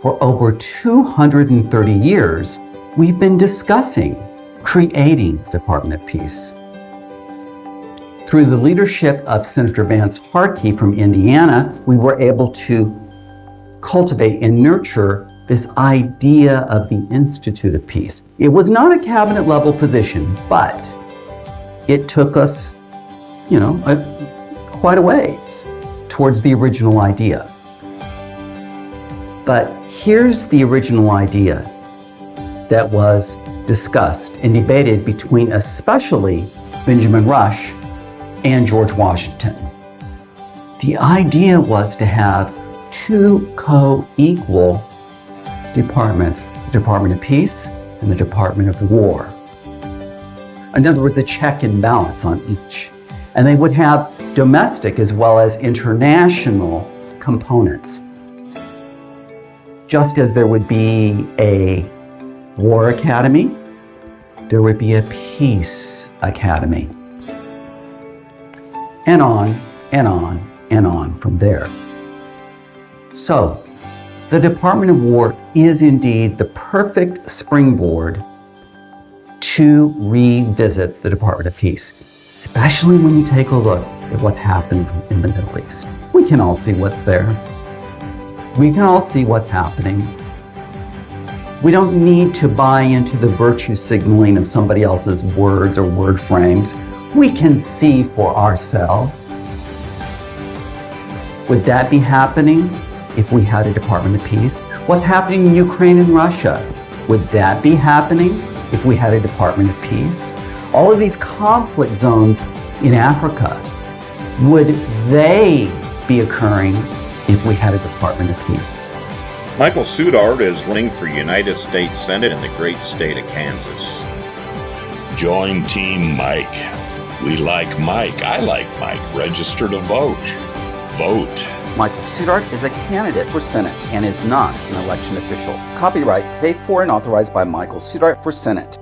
For over 230 years, we've been discussing creating the Department of Peace. Through the leadership of Senator Vance Harkey from Indiana, we were able to cultivate and nurture this idea of the Institute of Peace. It was not a cabinet level position, but it took us, quite a ways towards the original idea. But here's the original idea that was discussed and debated between especially Benjamin Rush and George Washington. The idea was to have two co-equal departments, the Department of Peace and the Department of War. In other words, a check and balance on each. And they would have domestic as well as international components. Just as there would be a war academy, there would be a peace academy. And on and on and on from there. So, the Department of War is indeed the perfect springboard to revisit the Department of Peace, especially when you take a look at what's happened in the Middle East. We can all see what's there. We can all see what's happening. We don't need to buy into the virtue signaling of somebody else's words or word frames. We can see for ourselves. Would that be happening if we had a Department of Peace? What's happening in Ukraine and Russia? Would that be happening if we had a Department of Peace? All of these conflict zones in Africa, would they be occurring if we had a Department of Peace? Michael-Soetaert is running for United States Senate in the great state of Kansas. Join Team Mike. We like Mike. I like Mike. Register to vote. Vote. Michael-Soetaert is a candidate for Senate and is not an election official. Copyright paid for and authorized by Michael-Soetaert for Senate.